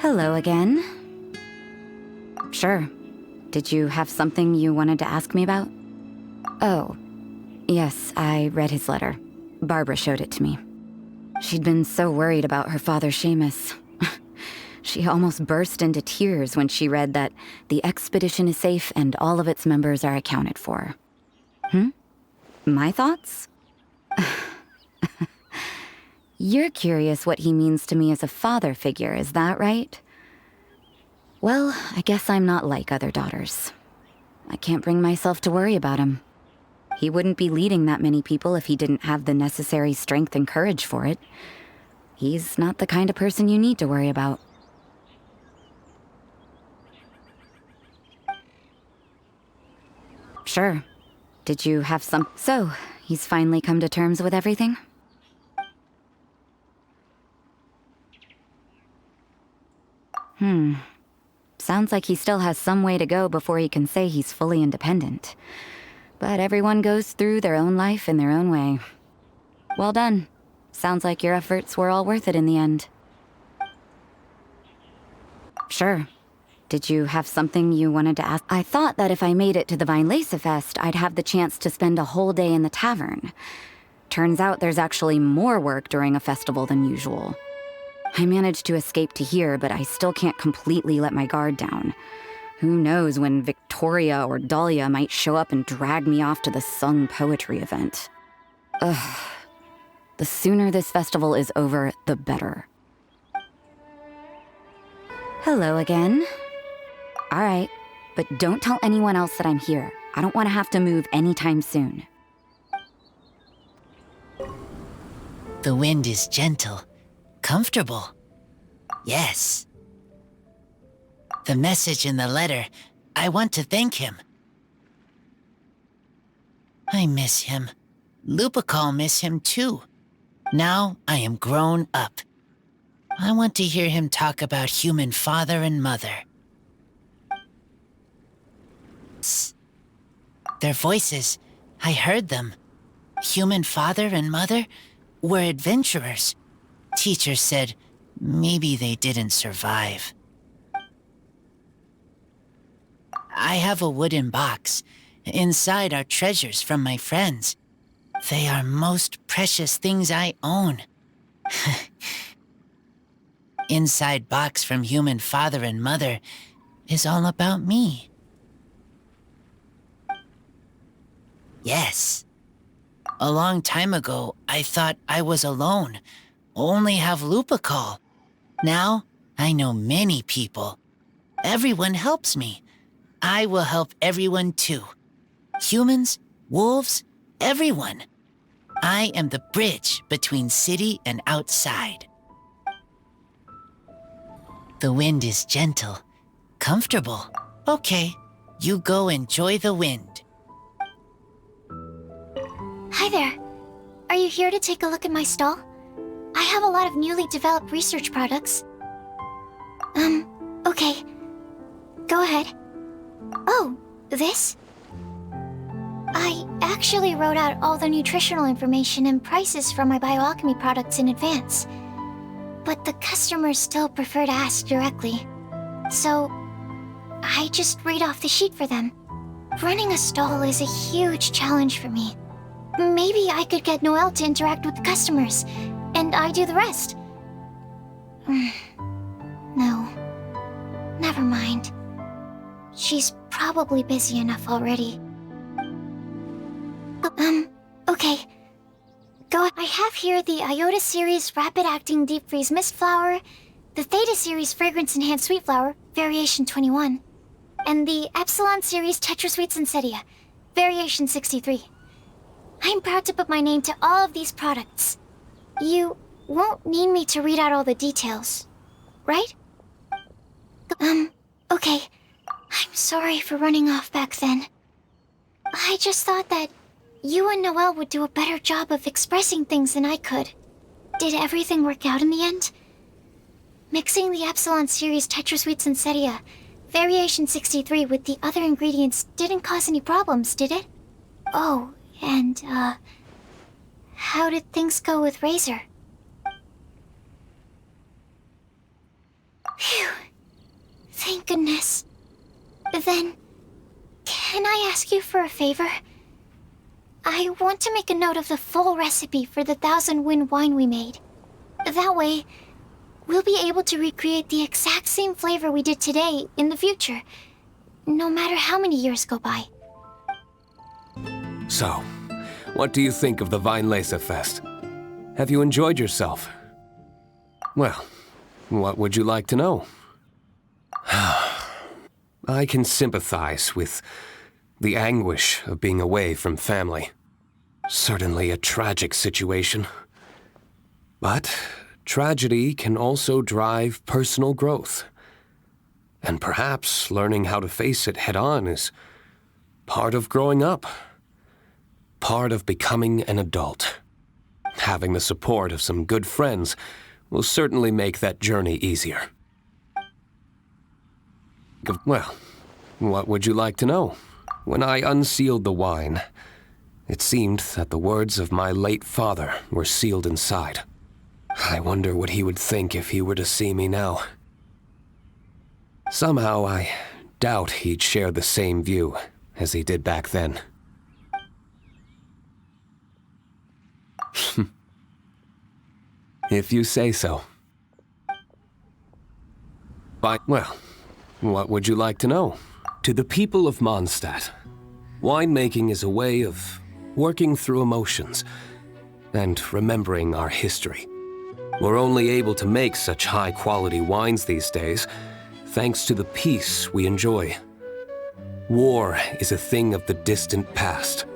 Hello again. Sure. Did you have something you wanted to ask me about? Oh, yes, I read his letter. Barbara showed it to me. She'd been so worried about her father, Seamus. She almost burst into tears when she read that the expedition is safe and all of its members are accounted for. My thoughts? You're curious what he means to me as a father figure, is that right? Well, I guess I'm not like other daughters. I can't bring myself to worry about him. He wouldn't be leading that many people if he didn't have the necessary strength and courage for it. He's not the kind of person you need to worry about. Sure. Did you have some... So, he's finally come to terms with everything? Sounds like he still has some way to go before he can say he's fully independent. But everyone goes through their own life in their own way. Well done. Sounds like your efforts were all worth it in the end. Sure. Did you have something you wanted to ask? I thought that if I made it to the Weinlesefest, I'd have the chance to spend a whole day in the tavern. Turns out there's actually more work during a festival than usual. I managed to escape to here, but I still can't completely let my guard down. Who knows when Victoria or Dahlia might show up and drag me off to the sung poetry event. Ugh. The sooner this festival is over, the better. Hello again. All right, but don't tell anyone else that I'm here. I don't want to have to move anytime soon. The wind is gentle, comfortable. Yes. The message in the letter, I want to thank him. I miss him. Lupical miss him too. Now I am grown up. I want to hear him talk about human father and mother. Their voices, I heard them. Human father and mother were adventurers. Teacher said maybe they didn't survive. I have a wooden box. Inside are treasures from my friends. They are most precious things I own. Inside box from human father and mother is all about me. Yes. A long time ago, I thought I was alone, only have Lupical. Now, I know many people. Everyone helps me. I will help everyone too. Humans, wolves, everyone. I am the bridge between city and outside. The wind is gentle, comfortable. Okay, you go enjoy the wind. Hi there. Are you here to take a look at my stall? I have a lot of newly developed research products. Okay. Go ahead. Oh, this? I actually wrote out all the nutritional information and prices for my Bio-Alchemy products in advance. But the customers still prefer to ask directly. So, I just read off the sheet for them. Running a stall is a huge challenge for me. Maybe I could get Noelle to interact with the customers, and I do the rest. No. Never mind. She's probably busy enough already. Okay. Go. I have here the Iota Series Rapid Acting Deep Freeze Mist Flower, the Theta Series Fragrance Enhanced Sweet Flower, Variation 21, and the Epsilon Series Tetra Sweet Sensetia, Variation 63. I'm proud to put my name to all of these products. You won't need me to read out all the details, right? Okay. I'm sorry for running off back then. I just thought that you and Noelle would do a better job of expressing things than I could. Did everything work out in the end? Mixing the Epsilon Series Tetra Sweet Sensetia, Variation 63 with the other ingredients didn't cause any problems, did it? Oh, and, how did things go with Razor? Phew. Thank goodness. Then, can I ask you for a favor? I want to make a note of the full recipe for the 1000 wine we made. That way, we'll be able to recreate the exact same flavor we did today in the future, no matter how many years go by. So, what do you think of the Weinlesefest? Have you enjoyed yourself? Well, what would you like to know? I can sympathize with the anguish of being away from family. Certainly a tragic situation. But tragedy can also drive personal growth. And perhaps learning how to face it head-on is part of growing up. Part of becoming an adult. Having the support of some good friends will certainly make that journey easier. Well, what would you like to know? When I unsealed the wine, it seemed that the words of my late father were sealed inside. I wonder what he would think if he were to see me now. Somehow I doubt he'd share the same view as he did back then. If you say so. Well, what would you like to know? To the people of Mondstadt, winemaking is a way of working through emotions and remembering our history. We're only able to make such high-quality wines these days thanks to the peace we enjoy. War is a thing of the distant past.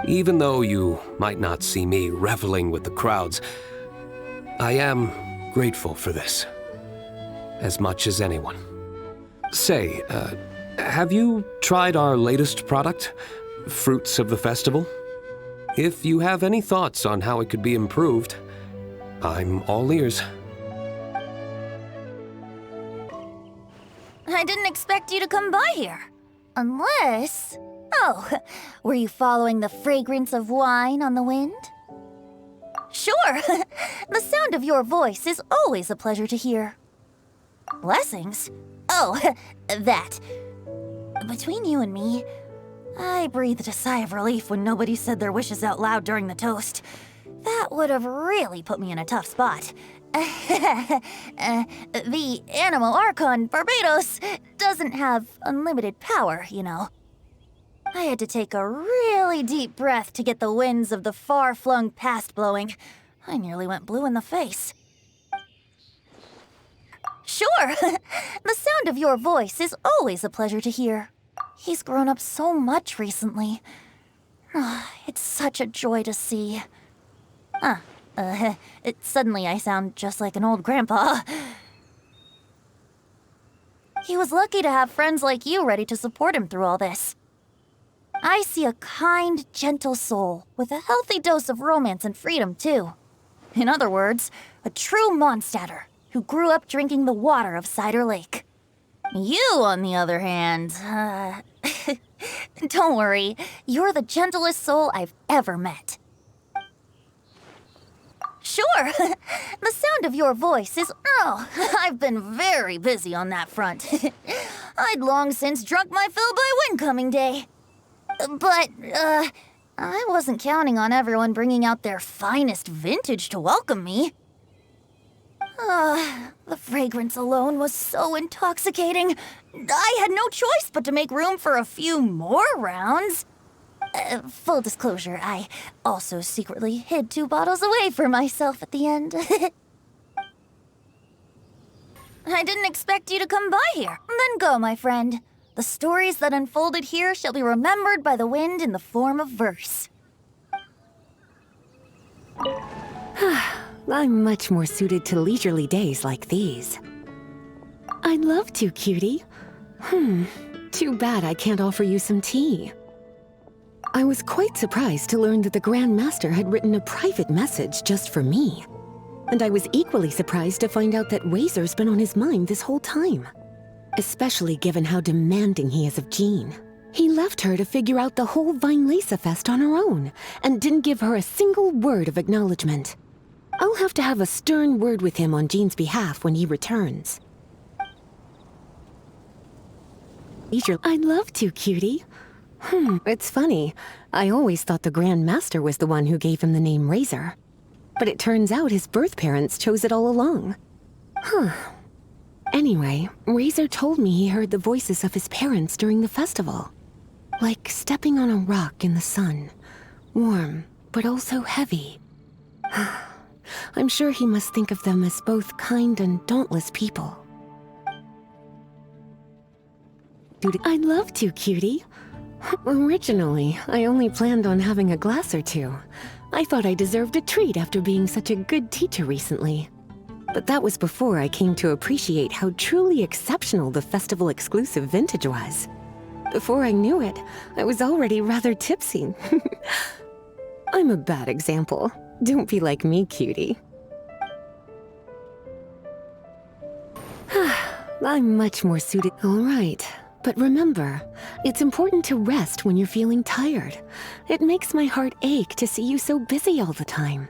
Even though you might not see me reveling with the crowds, I am grateful for this, as much as anyone. Say, have you tried our latest product, Fruits of the Festival? If you have any thoughts on how it could be improved, I'm all ears. I didn't expect you to come by here. Unless... Oh, were you following the fragrance of wine on the wind? Sure. The sound of your voice is always a pleasure to hear. Blessings? Oh, that. Between you and me, I breathed a sigh of relief when nobody said their wishes out loud during the toast. That would have really put me in a tough spot. The animal Archon, Barbados, doesn't have unlimited power, you know. I had to take a really deep breath to get the winds of the far-flung past blowing. I nearly went blue in the face. Sure. The sound of your voice is always a pleasure to hear. He's grown up so much recently. It's such a joy to see. Suddenly I sound just like an old grandpa. He was lucky to have friends like you ready to support him through all this. I see a kind, gentle soul with a healthy dose of romance and freedom, too. In other words, a true Mondstadter who grew up drinking the water of Cider Lake. You, on the other hand, don't worry, you're the gentlest soul I've ever met. Sure. The sound of your voice is... Oh, I've been very busy on that front. I'd long since drunk my fill by Windcoming Day. But, I wasn't counting on everyone bringing out their finest vintage to welcome me. The fragrance alone was so intoxicating. I had no choice but to make room for a few more rounds. Full disclosure, I also secretly hid 2 bottles away for myself at the end. I didn't expect you to come by here. Then go, my friend. The stories that unfolded here shall be remembered by the wind in the form of verse. I'm much more suited to leisurely days like these. I'd love to, cutie. Too bad I can't offer you some tea. I was quite surprised to learn that the Grand Master had written a private message just for me. And I was equally surprised to find out that Razor's been on his mind this whole time. Especially given how demanding he is of Jean. He left her to figure out the whole Weinlesefest on her own, and didn't give her a single word of acknowledgement. I'll have to have a stern word with him on Jean's behalf when he returns. I'd love to, cutie. It's funny. I always thought the Grand Master was the one who gave him the name Razor. But it turns out his birth parents chose it all along. Anyway, Razor told me he heard the voices of his parents during the festival. Like stepping on a rock in the sun. Warm, but also heavy. I'm sure he must think of them as both kind and dauntless people. I'd love to, cutie. Originally, I only planned on having a glass or two. I thought I deserved a treat after being such a good teacher recently. But that was before I came to appreciate how truly exceptional the festival-exclusive vintage was. Before I knew it, I was already rather tipsy. I'm a bad example. Don't be like me, cutie. I'm much more suited. All right. But remember, it's important to rest when you're feeling tired. It makes my heart ache to see you so busy all the time.